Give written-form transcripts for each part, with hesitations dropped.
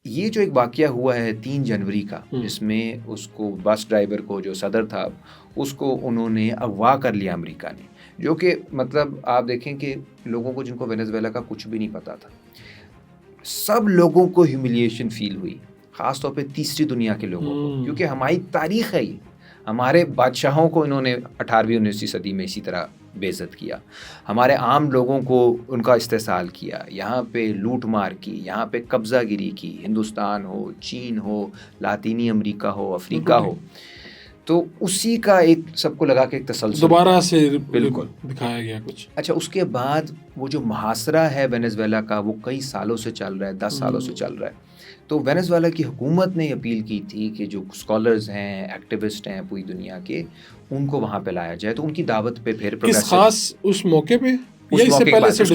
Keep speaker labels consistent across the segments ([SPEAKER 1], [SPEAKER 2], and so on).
[SPEAKER 1] یہ جو ایک واقعہ ہوا ہے 3 جنوری کا، جس میں اس کو بس ڈرائیور کو جو صدر تھا اس کو انہوں نے اغوا کر لیا امریکہ نے، جو کہ مطلب آپ دیکھیں کہ لوگوں کو جن کو وینزویلا کا کچھ بھی نہیں پتا تھا، سب لوگوں کو ہیوملیشن فیل ہوئی، خاص طور پہ تیسری دنیا کے لوگوں کو، کیونکہ ہماری تاریخ ہے، یہ ہمارے بادشاہوں کو انہوں نے 18ویں 19ویں صدی میں اسی طرح بے عزت کیا، ہمارے عام لوگوں کو ان کا استحصال کیا، یہاں پہ لوٹ مار کی، یہاں پہ قبضہ گیری کی، ہندوستان ہو، چین ہو، لاطینی امریکہ ہو، افریقہ ہو، تو اسی کا ایک سب کو لگا کہ ایک تسلسل
[SPEAKER 2] دوبارہ سے
[SPEAKER 1] بالکل
[SPEAKER 2] دکھایا گیا کچھ.
[SPEAKER 1] اچھا، اس کے بعد وہ جو محاصرہ ہے وینزویلا کا وہ کئی سالوں سے چل رہا ہے، 10 سالوں سے چل رہا ہے. تو وینزویلا کی حکومت نے اپیل کی تھی کہ جو اسکالرز ہیں، ایکٹیوسٹ ہیں پوری دنیا کے، ان کو وہاں پہ لایا جائے. تو ان کی دعوت پہ پھر
[SPEAKER 2] کس خاص اس موقع پہ، اس کے بعد
[SPEAKER 1] اس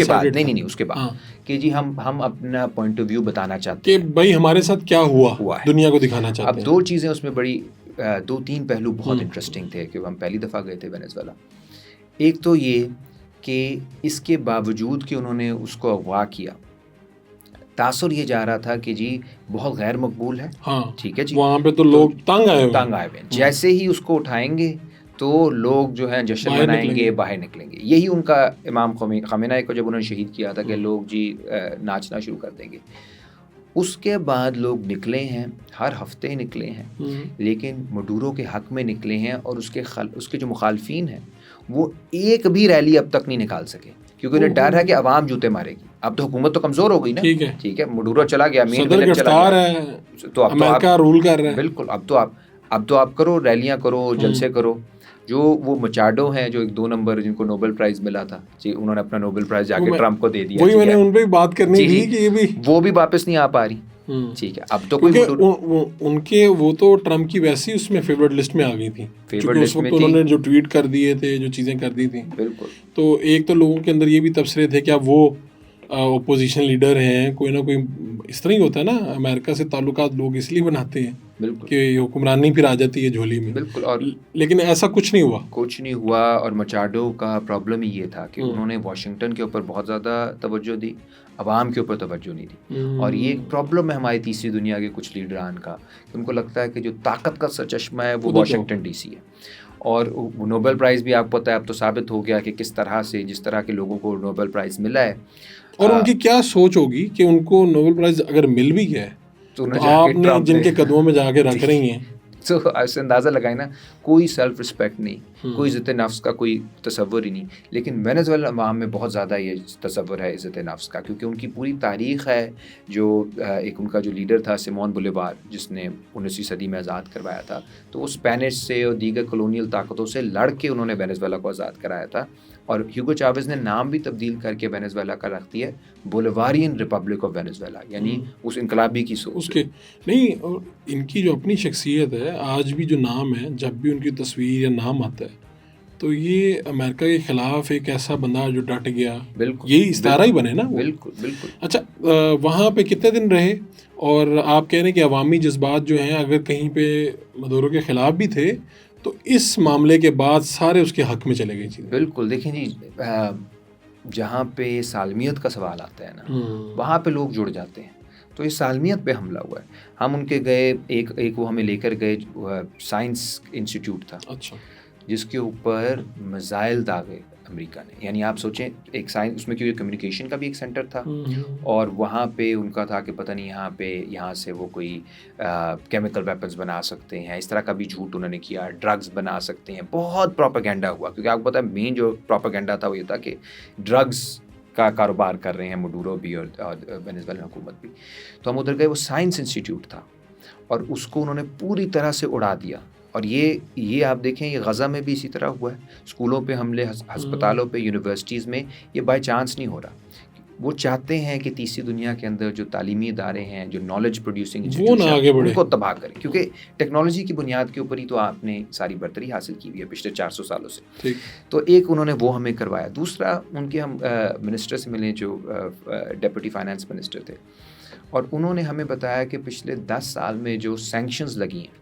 [SPEAKER 1] کے بعد کہ جی ہم اپنا پوائنٹ آف ویو بتانا چاہتے
[SPEAKER 2] ہیں
[SPEAKER 1] ہیں
[SPEAKER 2] کہ بھائی ہمارے ساتھ کیا ہوا ہے، دنیا کو دکھانا چاہتے ہیں.
[SPEAKER 1] اب 2 چیزیں اس میں بڑی 2-3 پہلو بہت انٹرسٹنگ تھے کہ ہم پہلی دفعہ گئے تھے وینزویلا. ایک تو یہ کہ اس کے باوجود کہ انہوں نے اس کو اغوا کیا، تاثر یہ جا رہا تھا کہ جی بہت غیر مقبول ہے. ٹھیک ہے جی،
[SPEAKER 2] وہاں پہ تو لوگ تنگ آئے
[SPEAKER 1] ہوئے ہیں. جیسے ہی اس کو اٹھائیں گے تو لوگ جو ہیں جشن منائیں گے، باہر نکلیں گے. یہی ان کا امام خامنہ کو جب انہوں نے شہید کیا تھا کہ لوگ جی ناچنا شروع کر دیں گے. اس کے بعد لوگ نکلے ہیں، ہر ہفتے نکلے ہیں، لیکن مڈورو کے حق میں نکلے ہیں، اور اس کے جو مخالفین ہیں وہ ایک بھی ریلی اب تک نہیں نکال سکے، کیونکہ انہیں ڈر ہے کہ عوام جوتے مارے گی. اب تو حکومت تو کمزور ہو گئی نا، ٹھیک ہے، مڈورو چلا گیا، مین ویلن چلا گیا، تو اب
[SPEAKER 2] امریکہ رول کر رہا ہے.
[SPEAKER 1] بالکل، اب تو آپ کرو، ریلیاں کرو، جلسے کرو. جو وہ مچاڈو ہیں جو 2 نمبر جن کو نوبل پرائز ملا تھا جی، انہوں نے اپنا نوبل پرائز جا کے ٹرمپ کو دے دیا.
[SPEAKER 2] وہی میں نے ان پہ بات کرنی تھی کہ یہ بھی
[SPEAKER 1] وہ بھی واپس نہیں آ پا رہی. ٹھیک ہے، اب تو
[SPEAKER 2] ان کے وہ تو ٹرمپ کی ویسی اس میں فیورٹ لسٹ میں آ گئی تھی، اس وقت انہوں نے جو ٹویٹ کر دیے تھے، جو چیزیں کر دی تھیں.
[SPEAKER 1] بالکل.
[SPEAKER 2] تو ایک تو لوگوں کے اندر یہ بھی تبصرے تھے کہ اب وہ اپوزیشن لیڈر ہیں، کوئی نہ کوئی اس طرح ہی ہوتا ہے نا، امریکہ سے تعلقات لوگ اس لیے بناتے ہیں کہ حکمرانی پھر آ جاتی ہے جھولی میں.
[SPEAKER 1] بالکل. اور
[SPEAKER 2] لیکن ایسا کچھ نہیں ہوا.
[SPEAKER 1] اور مچاڈو کا پرابلم ہی یہ تھا کہ انہوں نے واشنگٹن کے اوپر بہت زیادہ توجہ دی، عوام کے اوپر توجہ نہیں دی. اور یہ ایک پرابلم ہے ہماری تیسری دنیا کے کچھ لیڈران کا، کہ ان کو لگتا ہے کہ جو طاقت کا سرچشمہ ہے وہ واشنگٹن ڈی سی ہے. اور نوبل پرائز بھی آپ کو پتہ ہے اب تو ثابت ہو گیا کہ کس طرح سے جس طرح کے لوگوں کو نوبل پرائز ملا ہے.
[SPEAKER 2] اور ان کی کیا سوچ ہوگی کہ ان کو نوبل پرائز اگر مل بھی گیا ہے تو آپ نے جن کے قدموں میں جا کے رکھ رہی ہیں،
[SPEAKER 1] تو ایسے اندازہ لگائیں نا، کوئی سیلف رسپیکٹ نہیں، کوئی عزت نفس کا کوئی تصور ہی نہیں. لیکن وینزویلا عوام میں بہت زیادہ یہ تصور ہے عزت نفس کا، کیونکہ ان کی پوری تاریخ ہے. جو ایک ان کا جو لیڈر تھا سیمون بولیوار، جس نے 19ویں صدی میں آزاد کروایا تھا، تو وہ اسپینش سے اور دیگر کلونیل طاقتوں سے لڑ کے انہوں نے وینزویلا کو آزاد کرایا تھا. اور ہیوگو چاویز نے نام بھی تبدیل کر کے وینزویلا کا رکھ دیا ہے بولیوارین ریپبلک آف وینزویلا، یعنی اس انقلابی کی سوچ.
[SPEAKER 2] اس کے نہیں، ان کی جو اپنی شخصیت ہے، آج بھی جو نام ہے، جب بھی ان کی تصویر یا نام آتا ہے تو یہ امریکہ کے خلاف ایک ایسا بندہ جو ڈٹ گیا. بالکل، یہی استعارہ ہی بنے نا.
[SPEAKER 1] بالکل بالکل.
[SPEAKER 2] اچھا، وہاں پہ کتنے دن رہے؟ اور آپ کہہ رہے ہیں کہ عوامی جذبات جو ہیں اگر کہیں پہ مدورو کے خلاف بھی تھے تو اس معاملے کے بعد سارے اس کے حق میں چلے گئے چیزیں.
[SPEAKER 1] بالکل. دیکھیں جی، جہاں پہ سالمیت کا سوال آتا ہے نا، وہاں پہ لوگ جڑ جاتے ہیں. تو اس سالمیت پہ حملہ ہوا ہے. ہم ان کے گئے، ایک وہ ہمیں لے کر گئے، سائنس انسٹیٹیوٹ تھا.
[SPEAKER 2] اچھا.
[SPEAKER 1] جس کے اوپر میزائل داغے امریکہ نے. یعنی آپ سوچیں ایک سائنس، اس میں کیونکہ کمیونیکیشن کا بھی ایک سینٹر تھا، اور وہاں پہ ان کا تھا کہ پتہ نہیں یہاں سے وہ کوئی کیمیکل ویپنز بنا سکتے ہیں، اس طرح کا بھی جھوٹ انہوں نے کیا، ڈرگز بنا سکتے ہیں. بہت پروپیگنڈا ہوا، کیونکہ آپ کو پتہ ہے مین جو پروپیگنڈا تھا وہ یہ تھا کہ ڈرگز کا کاروبار کر رہے ہیں مڈورو بھی اور وینزویلن حکومت بھی. تو ہم ادھر گئے، وہ سائنس انسٹیٹیوٹ تھا، اور اس کو انہوں نے پوری طرح سے اڑا دیا. اور یہ آپ دیکھیں، یہ غزہ میں بھی اسی طرح ہوا ہے. اسکولوں پہ حملے، ہسپتالوں پہ، یونیورسٹیز میں. یہ بائی چانس نہیں ہو رہا. وہ چاہتے ہیں کہ تیسری دنیا کے اندر جو تعلیمی ادارے ہیں، جو نالج پروڈیوسنگ انسٹیٹیوشن، ان کو تباہ کریں، کیونکہ ٹیکنالوجی کی بنیاد کے اوپر ہی تو آپ نے ساری برتری حاصل کی ہوئی ہے پچھلے 400 سالوں سے. تو ایک انہوں نے وہ ہمیں کروایا. دوسرا، ان کے ہم منسٹر سے ملے جو ڈپٹی فائنانس منسٹر تھے، اور انہوں نے ہمیں بتایا کہ پچھلے 10 سال میں جو سینکشنز لگی ہیں،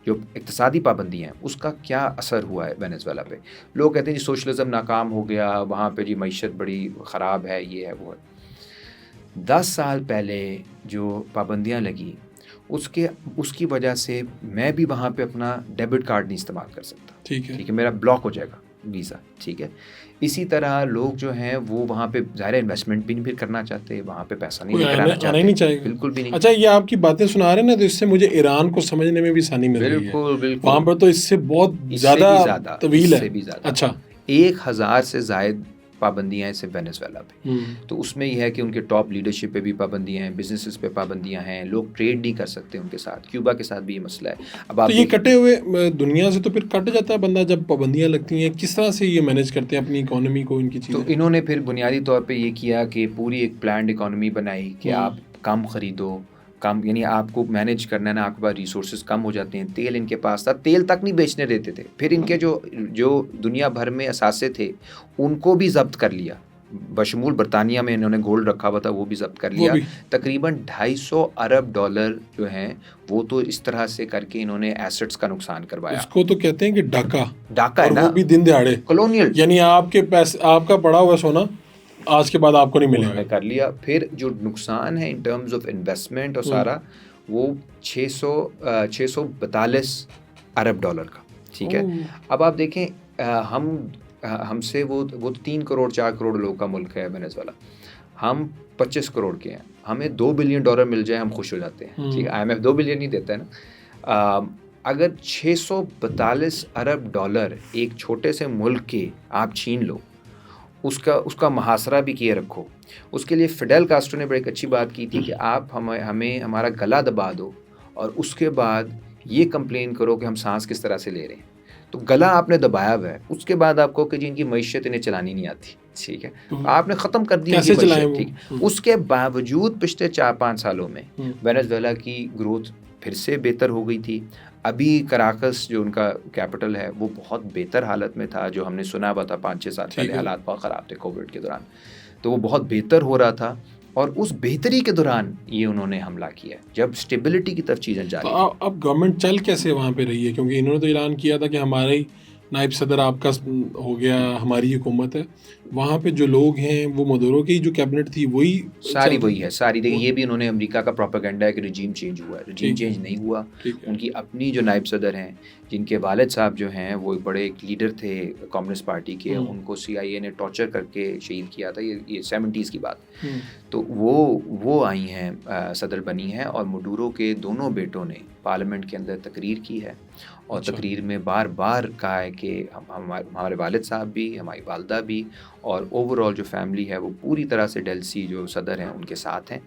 [SPEAKER 1] جو اقتصادی پابندیاں ہیں، اس کا کیا اثر ہوا ہے وینزویلا پہ. لوگ کہتے ہیں جی سوشلزم ناکام ہو گیا، وہاں پہ جی معیشت بڑی خراب ہے، یہ ہے وہ ہے. 10 سال پہلے جو پابندیاں لگی اس کی وجہ سے میں بھی وہاں پہ اپنا ڈیبٹ کارڈ نہیں استعمال کر سکتا. ٹھیک ہے, میرا بلاک ہو جائے گا ویزا. ٹھیک ہے, اسی طرح لوگ جو ہیں وہ وہاں پہ ظاہر انویسٹمنٹ بھی نہیں پھر کرنا چاہتے, وہاں پہ پیسہ نہیں کرانا چاہتے, بالکل بھی نہیں.
[SPEAKER 2] اچھا, یہ آپ کی باتیں سنا رہے ہیں نا, تو اس سے مجھے ایران کو سمجھنے میں بھی آسانی مل رہی ہے. بالکل, وہاں پر تو اس سے بہت زیادہ طویل ہے.
[SPEAKER 1] اچھا, 1000 سے زائد پابندیاں ہیں صرف وینیزویلا پہ. تو اس میں یہ ہے کہ ان کے ٹاپ لیڈرشپ پہ بھی پابندیاں ہیں, بزنسز پہ پابندیاں ہیں, لوگ ٹریڈ نہیں کر سکتے ان کے ساتھ. کیوبا کے ساتھ بھی یہ مسئلہ ہے. اب
[SPEAKER 2] تو یہ کٹے ہوئے دنیا سے تو پھر کٹ جاتا ہے بندہ جب پابندیاں لگتی ہیں. کس طرح سے یہ مینیج کرتے ہیں اپنی اکانومی کو, ان کی چیزیں؟
[SPEAKER 1] تو انہوں نے پھر بنیادی طور پہ یہ کیا کہ پوری ایک پلانڈ اکانومی بنائی کہ آپ کم خریدو, کم, یعنی آپ کو مینیج کرنا ہے نا, آپ کے پاس ریسورسز کم ہو جاتے ہیں. تیل ان کے پاس تھا, تیل تک نہیں بیچنے دیتے تھے. پھر ان کے جو دنیا بھر میں اثاثے تھے ان کو بھی ضبط کر لیا, بشمول برطانیہ میں انہوں نے گولڈ رکھا ہوا تھا وہ بھی ضبط کر لیا. تقریباً $250 ارب جو ہیں وہ تو اس طرح سے کر کے انہوں نے ایسٹس کا نقصان کروایا.
[SPEAKER 2] اس کو تو کہتے ہیں کہ ڈاکہ
[SPEAKER 1] ہے نا,
[SPEAKER 2] وہ بھی دن دہاڑے
[SPEAKER 1] کولونیل,
[SPEAKER 2] یعنی آپ کے پیسے, آپ کا پڑا ہوا سونا آج کے بعد آپ کو نہیں ملے گا.
[SPEAKER 1] کر لیا. پھر جو نقصان ہے ان ٹرمز آف انویسٹمنٹ اور سارا وہ $642 ارب کا. ٹھیک ہے, اب آپ دیکھیں ہم سے وہ 3 کروڑ 4 کروڑ لوگ کا ملک ہے وینیزویلا, ہم 25 کروڑ کے ہیں. ہمیں $2 بلین مل جائے ہم خوش ہو جاتے ہیں. ٹھیک ہے, IMF 2 بلین نہیں دیتا ہے نا. اگر $642 ارب ایک چھوٹے سے ملک کے آپ چھین لو, اس کا محاصرہ بھی کیے رکھو. اس کے لیے فیڈل کاسٹرو نے بڑی ایک اچھی بات کی تھی کہ آپ ہمیں ہمارا گلا دبا دو اور اس کے بعد یہ کمپلین کرو کہ ہم سانس کس طرح سے لے رہے ہیں. تو گلا آپ نے دبایا ہوا ہے, اس کے بعد آپ کو کہ جی ان کی معیشت انہیں چلانی نہیں آتی. ٹھیک ہے, آپ نے ختم کر دی
[SPEAKER 2] کیسے چلائیں.
[SPEAKER 1] ٹھیک, اس کے باوجود پچھلے 4-5 سالوں میں وینیزویلا کی گروتھ پھر سے بہتر ہو گئی تھی. ابھی کراکس جو ان کا کیپٹل ہے وہ بہت بہتر حالت میں تھا, جو ہم نے سنا ہوا تھا 5-6 سال پہلے حالات بہت خراب تھے کووڈ کے دوران, تو وہ بہت بہتر ہو رہا تھا. اور اس بہتری کے دوران یہ انہوں نے حملہ کیا جب اسٹیبلٹی کی طرف چیزیں جا رہی ہیں.
[SPEAKER 2] اب گورنمنٹ چل کیسے وہاں پہ رہی ہے, کیونکہ انہوں نے تو اعلان کیا تھا کہ ہمارے ہی نائب صدر آپ کا ہو گیا, ہماری حکومت ہے. وہاں پہ جو لوگ ہیں وہ مدورو کی جو کیبنٹ تھی وہی
[SPEAKER 1] وہی ہے ساری. دیکھیں یہ بھی انہوں نے امریکہ کا پروپیگنڈا ہے کہ رجیم چینج ہوا ہے. رجیم چینج نہیں ہوا. ان کی اپنی جو نائب صدر ہیں, جن کے والد صاحب جو ہیں وہ ایک بڑے ایک لیڈر تھے کمیونسٹ پارٹی کے, ان کو CIA نے ٹارچر کر کے شہید کیا تھا. یہ 70s کی بات. تو وہ آئی ہیں, صدر بنی ہیں, اور مڈورو کے دونوں بیٹوں نے پارلیمنٹ کے اندر تقریر کی ہے, اور تقریر میں بار بار کہا ہے کہ ہمارے والد صاحب بھی, ہماری والدہ بھی, اور اوور آل جو فیملی ہے وہ پوری طرح سے ڈیلسی جو صدر ہیں ان کے ساتھ ہیں.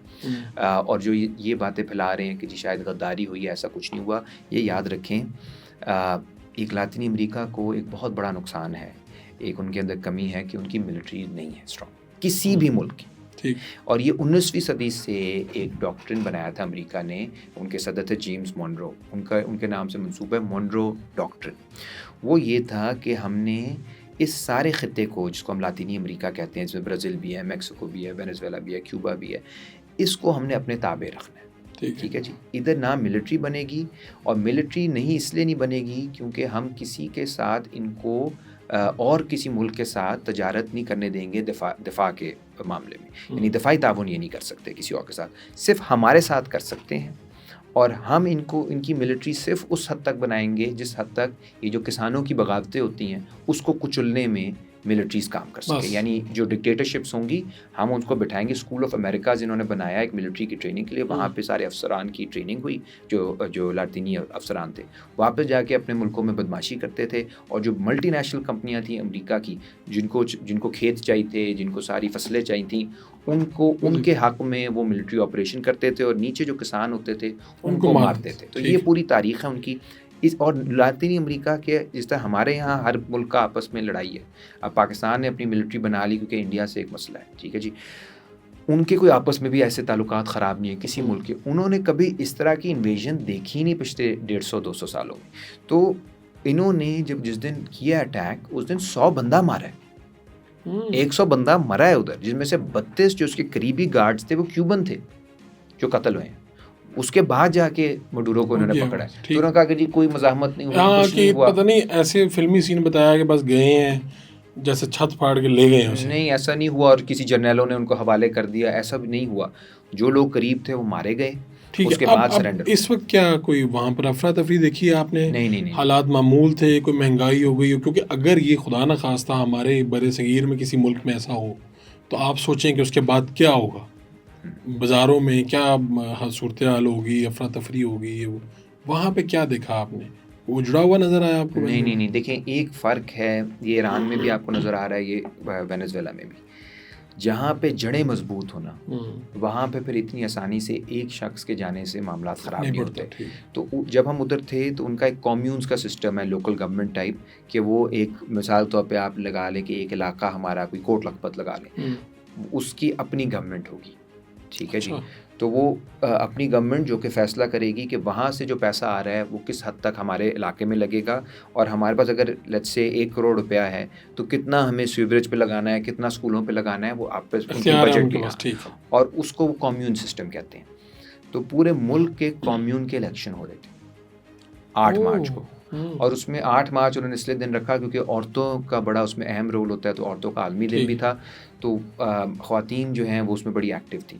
[SPEAKER 1] اور جو یہ باتیں پھیلا رہے ہیں کہ جی شاید غداری ہوئی ہے, ایسا کچھ نہیں ہوا. یہ یاد رکھیں, ایک لاطینی امریکہ کو ایک بہت بڑا نقصان ہے, ایک ان کے اندر کمی ہے کہ ان کی ملٹری نہیں ہے اسٹرانگ کسی بھی ملک کی. اور یہ 19ویں صدی سے ایک ڈاکٹرن بنایا تھا امریکہ نے. ان کے صدر تھے جیمز مونرو, ان کے نام سے منسوب ہے مونرو ڈاکٹرن. وہ یہ تھا کہ ہم نے اس سارے خطے کو, جس کو ہم لاطینی امریکہ کہتے ہیں, جس میں برازیل بھی ہے, میکسیکو بھی ہے, وینیزویلا بھی ہے, کیوبا بھی ہے, اس کو ہم نے اپنے تابع رکھنا ہے. ٹھیک ہے جی. ادھر نہ ملٹری بنے گی, اور ملٹری نہیں اس لیے نہیں بنے گی کیونکہ ہم کسی کے ساتھ ان کو اور کسی ملک کے ساتھ تجارت نہیں کرنے دیں گے دفاع کے معاملے میں. یعنی دفاعی تعاون یہ نہیں کر سکتے کسی اور کے ساتھ, صرف ہمارے ساتھ کر سکتے ہیں. اور ہم ان کی ملٹری صرف اس حد تک بنائیں گے جس حد تک یہ جو کسانوں کی بغاوتیں ہوتی ہیں اس کو کچلنے میں ملٹریز کام کر سکے. یعنی جو ڈکٹیٹرشپس ہوں گی ہم ان کو بٹھائیں گے. اسکول آف امریکاز انہوں نے بنایا ایک ملٹری کی ٹریننگ کے لیے, وہاں پہ سارے افسران کی ٹریننگ ہوئی جو لاطینی افسران تھے. وہاں پہ جا کے اپنے ملکوں میں بدماشی کرتے تھے, اور جو ملٹی نیشنل کمپنیاں تھیں امریکہ کی, جن کو کھیت چاہیے تھے, جن کو ساری فصلیں چاہیے تھیں, ان کے حق میں وہ ملٹری آپریشن کرتے تھے, اور نیچے جو کسان ہوتے تھے ان کو مارتے تھے. تو یہ پوری تاریخ ہے ان کی. اور لاطینی امریکہ کے جس طرح ہمارے یہاں ہر ملک کا آپس میں لڑائی ہے. اب پاکستان نے اپنی ملٹری بنا لی کیونکہ انڈیا سے ایک مسئلہ ہے. ٹھیک ہے جی, ان کے کوئی آپس میں بھی ایسے تعلقات خراب نہیں ہیں کسی ملک کے. انہوں نے کبھی اس طرح کی انویژن دیکھی نہیں پچھلے 150-200 سالوں میں. تو انہوں نے جس دن کیا اٹیک, اس دن 100 بندہ مارا ہے, 100 بندہ مرا ہے ادھر, جن میں سے 32 جو اس کے قریبی گارڈز تھے وہ کیوبن تھے جو قتل ہوئے ہیں. اس کے بعد جا کے مڈورو کو انہوں نے پکڑا ہے. تو انہوں نے کہا کہ جی کوئی مزاحمت نہیں ہوئی,
[SPEAKER 2] پتہ نہیں ایسے فلمی سین بتایا کہ بس گئے ہیں جیسے چھت پھاڑ کے لے گئے ہیں اسے.
[SPEAKER 1] نہیں ایسا نہیں ہوا اور کسی جرنیلوں نے ان کو حوالے کر دیا, ایسا بھی نہیں ہوا. جو لوگ قریب تھے وہ مارے گئے, اس کے بعد سرنڈر.
[SPEAKER 2] اس وقت کیا کوئی وہاں پر افراتفری دیکھی ہے آپ نے؟
[SPEAKER 1] نہیں.
[SPEAKER 2] حالات معمول تھے, کوئی مہنگائی ہو گئی ہو؟ کیونکہ اگر یہ خدا نہ خواستہ ہمارے بر صغیر میں کسی ملک میں ایسا ہو تو آپ سوچیں کہ اس کے بعد کیا ہوگا, بازاروں میں کیا صورتحال ہوگی, افراتفری ہوگی. وہاں پہ کیا دیکھا آپ نے؟ وہ جڑا ہوا نظر آیا آپ کو؟
[SPEAKER 1] نہیں دیکھیں ایک فرق ہے, یہ ایران میں بھی آپ کو نظر آ رہا ہے, یہ وینزویلا میں بھی. جہاں پہ جڑیں مضبوط ہونا وہاں پہ پھر اتنی آسانی سے ایک شخص کے جانے سے معاملات خراب نہیں ہوتے. تو جب ہم ادھر تھے تو ان کا ایک کمیونز کا سسٹم ہے, لوکل گورنمنٹ ٹائپ, کہ وہ ایک مثال طور پہ آپ لگا لیں کہ ایک علاقہ ہمارا کوئی کوٹ لکھپت لگا لیں, اس کی اپنی گورنمنٹ ہوگی, ٹھیک ہے جی. تو وہ اپنی گورنمنٹ جو کہ فیصلہ کرے گی کہ وہاں سے جو پیسہ آ رہا ہے وہ کس حد تک ہمارے علاقے میں لگے گا, اور ہمارے پاس اگر لیٹس سے 1 کروڑ روپیہ ہے تو کتنا ہمیں سیوریج پہ لگانا ہے, کتنا اسکولوں پہ لگانا ہے, وہ آپ پہ بجٹ بھی, اور اس کو وہ کمیون سسٹم کہتے ہیں. تو پورے ملک کے کمیون کے الیکشن ہو رہے تھے 8 مارچ کو, اور اس میں 8 مارچ انہوں نے اس لیے دن رکھا کیونکہ عورتوں کا بڑا اس میں اہم رول ہوتا ہے, تو عورتوں کا عالمی دن بھی تھا, تو خواتین جو ہیں وہ اس میں بڑی ایکٹیو تھیں.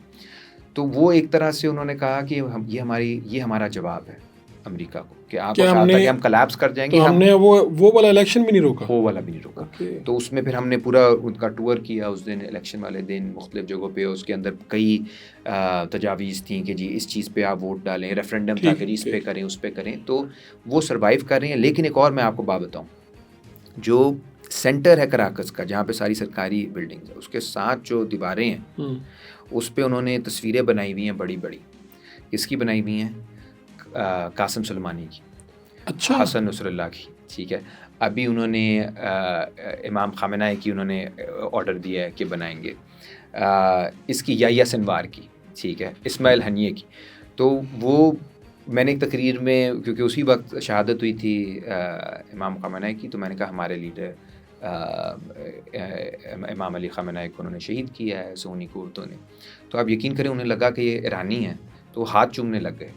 [SPEAKER 1] تو وہ ایک طرح سے انہوں نے کہا کہ یہ ہمارا جواب ہے امریکہ کو کہ آپ چاہتا کہ ہم کلیپس کر جائیں گے.
[SPEAKER 2] ہم نے وہ والا الیکشن بھی نہیں روکا.
[SPEAKER 1] وہ والا بھی نہیں روکا. تو اس میں پھر ہم نے پورا ان کا ٹور کیا اس دن, الیکشن والے دن مختلف جگہوں پہ. اس کے اندر کئی تجاویز تھیں کہ جی اس چیز پہ آپ ووٹ ڈالیں, ریفرینڈم تھا کہ جی اس پہ کریں اس پہ کریں. تو وہ سروائیو کر رہے ہیں. لیکن ایک اور میں آپ کو بات بتاؤں, جو سینٹر ہے کراکس کا جہاں پہ ساری سرکاری بلڈنگز ہیں, اس کے ساتھ جو دیواریں ہیں اس پہ انہوں نے تصویریں بنائی ہوئی ہیں بڑی بڑی. کس کی بنائی ہوئی ہیں؟ قاسم سلیمانی کی,
[SPEAKER 2] اچھا,
[SPEAKER 1] حسن نصر اللہ کی, ٹھیک ہے. ابھی انہوں نے امام خامنہ کی انہوں نے آرڈر دیا ہے کہ بنائیں گے. اس کی یحییٰ سنوار کی, ٹھیک ہے, اسماعیل ہنیے کی. تو وہ میں نے ایک تقریر میں, کیونکہ اسی وقت شہادت ہوئی تھی امام خامنہ کی, تو میں نے کہا ہمارے لیڈر امام علی خامنہ کو انہوں نے شہید کیا ہے سونی قوتوں نے. تو آپ یقین کریں انہیں لگا کہ یہ ایرانی ہیں, تو وہ ہاتھ چومنے لگ گئے.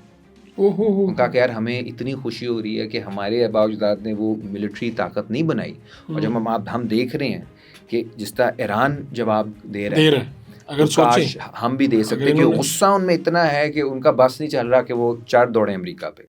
[SPEAKER 1] ان کا کہ یار ہمیں اتنی خوشی ہو رہی ہے کہ ہمارے آباء و اجداد نے وہ ملٹری طاقت نہیں بنائی, اور جب ہم دیکھ رہے ہیں کہ جس طرح ایران جواب دے رہا ہے,
[SPEAKER 2] اگر
[SPEAKER 1] کاش ہم بھی دے سکتے. کہ غصہ ان میں اتنا ہے کہ ان کا بس نہیں چل رہا کہ وہ چڑھ دوڑیں امریکہ پہ.